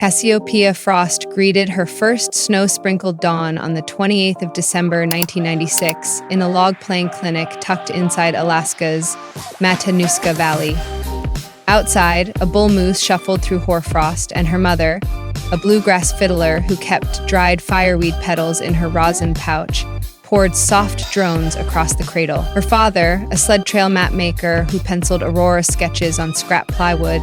Cassiopeia frost greeted her first snow-sprinkled dawn on the 28th of December 1996 in a log-playing clinic tucked inside Alaska's Matanuska Valley. Outside, a bull moose shuffled through hoarfrost, and her mother, a bluegrass fiddler who kept dried fireweed petals in her rosin pouch, poured soft drones across the cradle. Her father, a sled trail map maker who penciled aurora sketches on scrap plywood,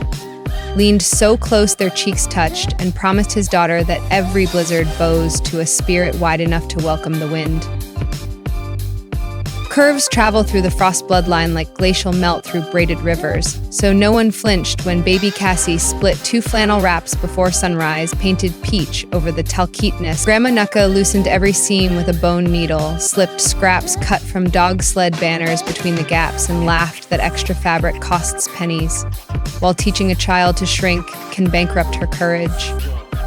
leaned so close their cheeks touched and promised his daughter that every blizzard bows to a spirit wide enough to welcome the wind. Curves travel through the frost bloodline like glacial melt through braided rivers, so no one flinched when baby Cassie split 2 flannel wraps before sunrise, painted peach over the talkeetness. Grandma Nucka loosened every seam with a bone needle, slipped scraps cut from dog sled banners between the gaps, and laughed that extra fabric costs pennies, while teaching a child to shrink can bankrupt her courage.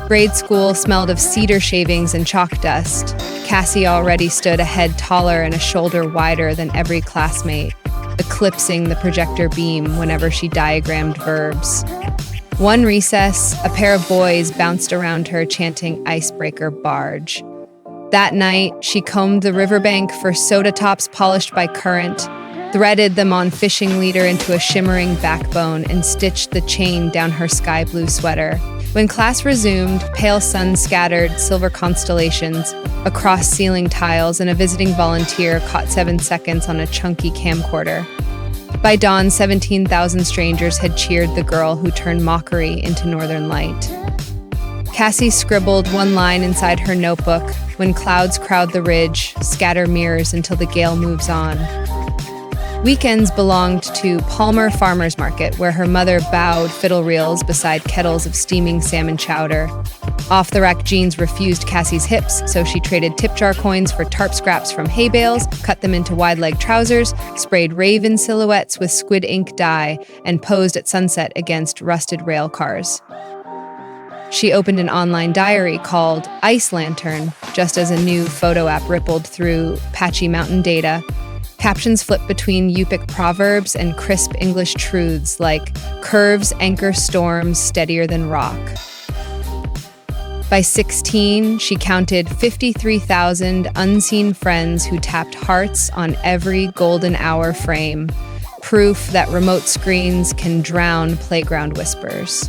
Grade school smelled of cedar shavings and chalk dust. Cassie already stood a head taller and a shoulder wider than every classmate, eclipsing the projector beam whenever she diagrammed verbs. One recess, a pair of boys bounced around her chanting icebreaker barge. That night, she combed the riverbank for soda tops polished by current, threaded them on fishing leader into a shimmering backbone, and stitched the chain down her sky blue sweater. When class resumed, pale sun scattered silver constellations across ceiling tiles, and a visiting volunteer caught 7 seconds on a chunky camcorder. By dawn, 17,000 strangers had cheered the girl who turned mockery into northern light. Cassie scribbled one line inside her notebook: "When clouds crowd the ridge, scatter mirrors until the gale moves on." Weekends belonged to Palmer Farmers Market, where her mother bowed fiddle reels beside kettles of steaming salmon chowder. Off-the-rack jeans refused Cassie's hips, so she traded tip jar coins for tarp scraps from hay bales, cut them into wide-leg trousers, sprayed raven silhouettes with squid ink dye, and posed at sunset against rusted rail cars. She opened an online diary called Ice Lantern, just as a new photo app rippled through patchy mountain data. Captions flipped between Yupik proverbs and crisp English truths like "curves anchor storms steadier than rock." By 16, she counted 53,000 unseen friends who tapped hearts on every golden hour frame, proof that remote screens can drown playground whispers.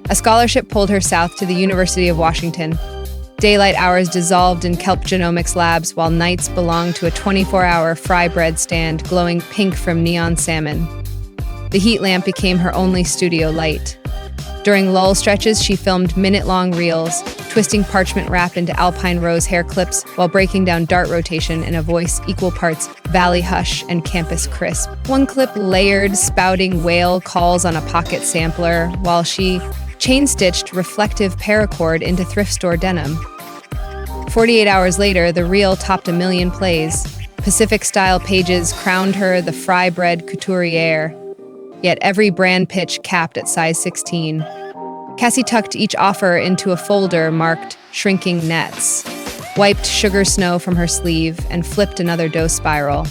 A scholarship pulled her south to the University of Washington. Daylight hours dissolved in kelp genomics labs, while nights belonged to a 24-hour fry bread stand glowing pink from neon salmon. The heat lamp became her only studio light. During lull stretches, she filmed minute-long reels, twisting parchment wrap into alpine rose hair clips while breaking down dart rotation in a voice equal parts valley hush and campus crisp. One clip layered spouting whale calls on a pocket sampler, while she chain-stitched reflective paracord into thrift store denim. 48 hours later, the reel topped 1 million plays. Pacific-style pages crowned her the fry bread couturière, yet every brand pitch capped at size 16. Cassie tucked each offer into a folder marked shrinking nets, wiped sugar snow from her sleeve, and flipped another dough spiral.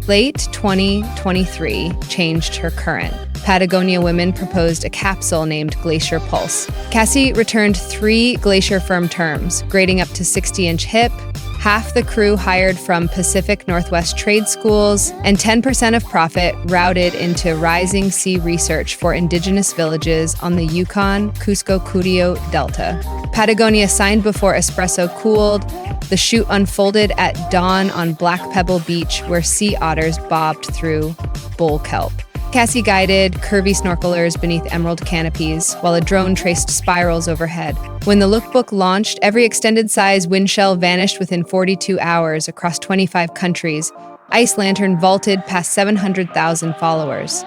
Late 2023 changed her current. Patagonia women proposed a capsule named Glacier Pulse. Cassie returned 3 Glacier firm terms, grading up to 60-inch hip, half the crew hired from Pacific Northwest trade schools, and 10% of profit routed into rising sea research for indigenous villages on the Yukon-Cusco-Curio Delta. Patagonia signed before espresso cooled. The shoot unfolded at dawn on Black Pebble Beach, where sea otters bobbed through bull kelp. Cassie guided curvy snorkelers beneath emerald canopies, while a drone traced spirals overhead. When the lookbook launched, every extended-size windshell vanished within 42 hours across 25 countries. Ice Lantern vaulted past 700,000 followers.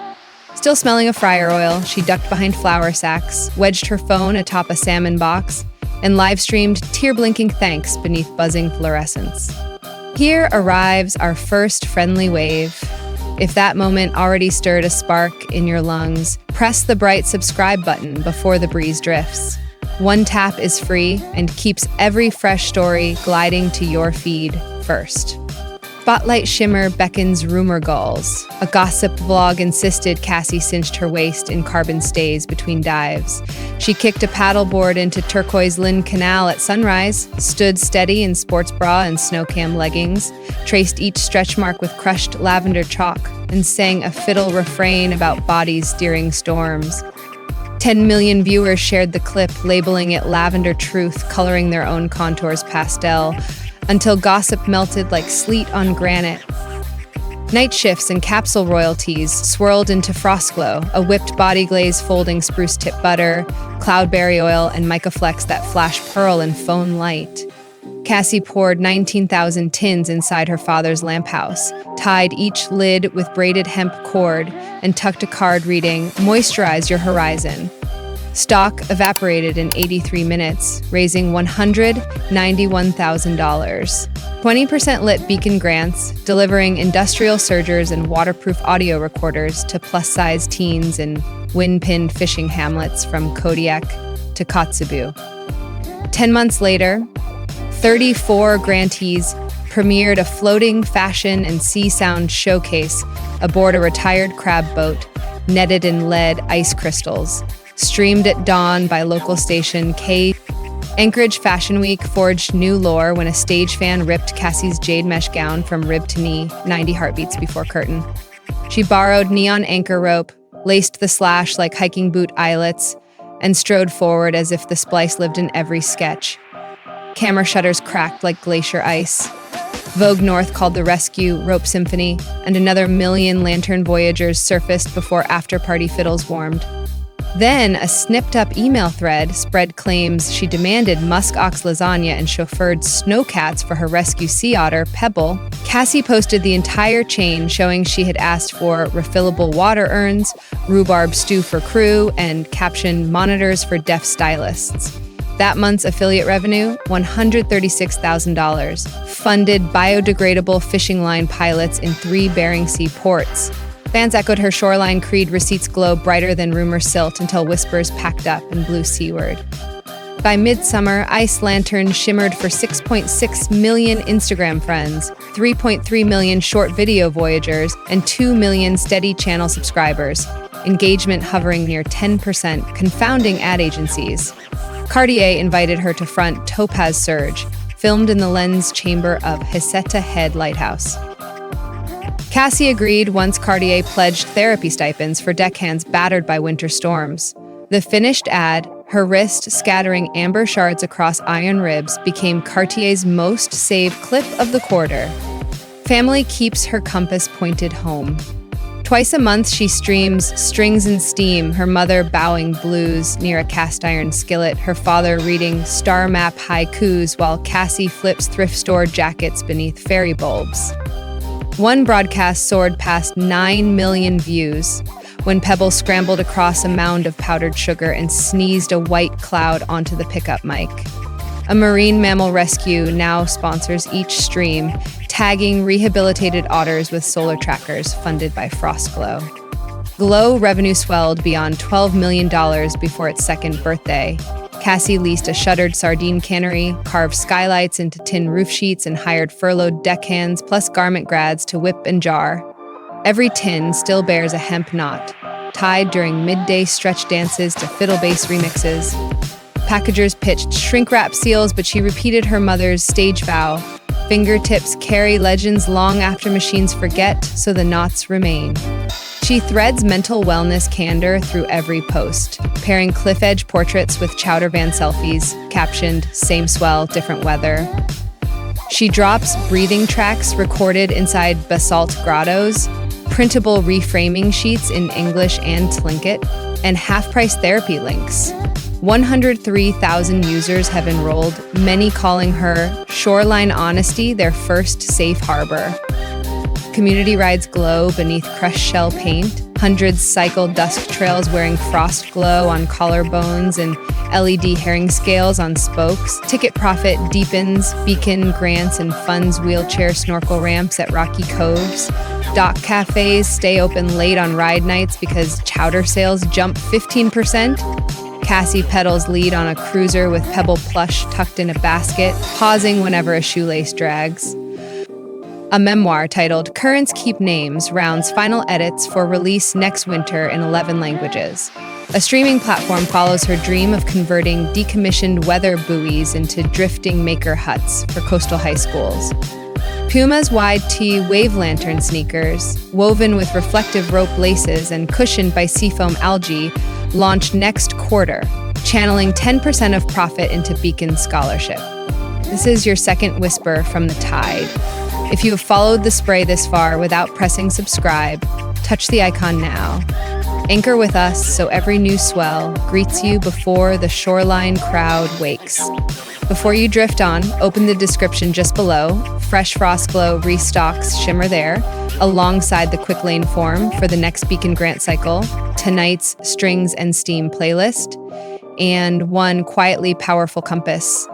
Still smelling of fryer oil, she ducked behind flour sacks, wedged her phone atop a salmon box, and live-streamed tear-blinking thanks beneath buzzing fluorescence. Here arrives our first friendly wave. If that moment already stirred a spark in your lungs, press the bright subscribe button before the breeze drifts. One tap is free and keeps every fresh story gliding to your feed first. spotlight shimmer beckons rumor gulls. A gossip vlog insisted Cassie cinched her waist in carbon stays between dives. She kicked a paddleboard into turquoise Lynn Canal at sunrise, stood steady in sports bra and snow cam leggings, traced each stretch mark with crushed lavender chalk, and sang a fiddle refrain about bodies steering storms. 10 million viewers shared the clip, labeling it Lavender Truth, coloring their own contours pastel, until gossip melted like sleet on granite. Night shifts and capsule royalties swirled into frost glow, a whipped body glaze folding spruce tip butter, cloudberry oil, and mica flecks that flash pearl in phone light. Cassie poured 19,000 tins inside her father's lamp house, tied each lid with braided hemp cord, and tucked a card reading, "Moisturize your horizon." Stock evaporated in 83 minutes, raising $191,000. 20% lit beacon grants, delivering industrial surgers and waterproof audio recorders to plus-size teens in wind-pinned fishing hamlets from Kodiak to Kotzebue. 10 months later, 34 grantees premiered a floating fashion and sea sound showcase aboard a retired crab boat, netted in lead ice crystals. Streamed at dawn by local station K. Anchorage Fashion Week forged new lore when a stage fan ripped Cassie's jade mesh gown from rib to knee, 90 heartbeats before curtain. She borrowed neon anchor rope, laced the slash like hiking boot eyelets, and strode forward as if the splice lived in every sketch. Camera shutters cracked like glacier ice. Vogue North called the rescue Rope Symphony, and another million lantern voyagers surfaced before after-party fiddles warmed. Then, a snipped-up email thread spread claims she demanded musk ox lasagna and chauffeured snowcats for her rescue sea otter, Pebble. Cassie posted the entire chain, showing she had asked for refillable water urns, rhubarb stew for crew, and captioned monitors for deaf stylists. That month's affiliate revenue, $136,000, funded biodegradable fishing line pilots in 3 Bering Sea ports. Fans echoed her shoreline creed, receipts glow brighter than rumor silt until whispers packed up and blew seaward. By midsummer, Ice Lantern shimmered for 6.6 million Instagram friends, 3.3 million short video voyagers, and 2 million steady channel subscribers, engagement hovering near 10%, confounding ad agencies. Cartier invited her to front Topaz Surge, filmed in the lens chamber of Hisetta Head Lighthouse. Cassie agreed once Cartier pledged therapy stipends for deckhands battered by winter storms. The finished ad, her wrist scattering amber shards across iron ribs, became Cartier's most saved clip of the quarter. Family keeps her compass pointed home. Twice a month she streams Strings and Steam, her mother bowing blues near a cast iron skillet, her father reading star map haikus while Cassie flips thrift store jackets beneath fairy bulbs. One broadcast soared past 9 million views when Pebble scrambled across a mound of powdered sugar and sneezed a white cloud onto the pickup mic. A marine mammal rescue now sponsors each stream, tagging rehabilitated otters with solar trackers funded by Frostglow. Glow revenue swelled beyond $12 million before its second birthday. Cassie leased a shuttered sardine cannery, carved skylights into tin roof sheets, and hired furloughed deckhands plus garment grads to whip and jar. Every tin still bears a hemp knot, tied during midday stretch dances to fiddle bass remixes. Packagers pitched shrink-wrap seals, but she repeated her mother's stage vow. Fingertips carry legends long after machines forget, so the knots remain. She threads mental wellness candor through every post, pairing cliff-edge portraits with chowder van selfies, captioned, "Same swell, different weather." She drops breathing tracks recorded inside basalt grottos, printable reframing sheets in English and Tlingit, and half-price therapy links. 103,000 users have enrolled, many calling her Shoreline Honesty their first safe harbor. Community rides glow beneath crushed shell paint. Hundreds cycle dusk trails wearing frost glow on collarbones and LED herring scales on spokes. Ticket profit deepens, beacon grants and funds wheelchair snorkel ramps at rocky coves. Dock cafes stay open late on ride nights because chowder sales jump 15%. Cassie pedals lead on a cruiser with Pebble plush tucked in a basket, pausing whenever a shoelace drags. A memoir titled Currents Keep Names rounds final edits for release next winter in 11 languages. A streaming platform follows her dream of converting decommissioned weather buoys into drifting maker huts for coastal high schools. Puma's wide tee wave lantern sneakers, woven with reflective rope laces and cushioned by seafoam algae, launched next quarter, channeling 10% of profit into Beacon scholarship. This is your second whisper from the tide. If you have followed the spray this far without pressing subscribe, touch the icon now. Anchor with us so every new swell greets you before the shoreline crowd wakes. Before you drift on, open the description just below. Fresh Frost Glow restocks Shimmer there, alongside the Quick Lane form for the next Beacon grant cycle, tonight's Strings and Steam playlist, and one quietly powerful compass.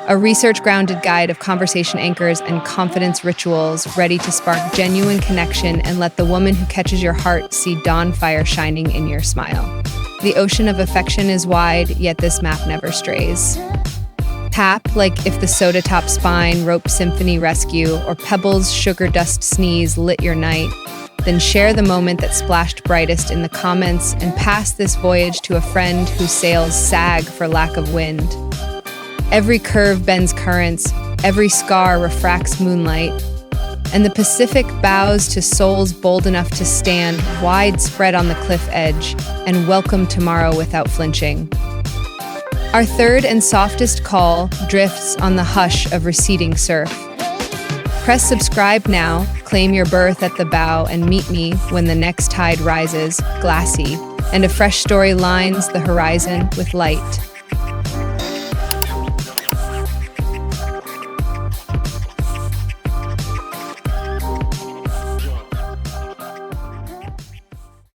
A research-grounded guide of conversation anchors and confidence rituals ready to spark genuine connection and let the woman who catches your heart see dawn fire shining in your smile. The ocean of affection is wide, yet this map never strays. Tap like if the soda top spine rope symphony rescue or pebbles sugar dust sneeze lit your night. Then share the moment that splashed brightest in the comments and pass this voyage to a friend whose sails sag for lack of wind. Every curve bends currents, every scar refracts moonlight, and the Pacific bows to souls bold enough to stand widespread on the cliff edge and welcome tomorrow without flinching. Our third and softest call drifts on the hush of receding surf. Press subscribe now, claim your berth at the bow, and meet me when the next tide rises, glassy, and a fresh story lines the horizon with light.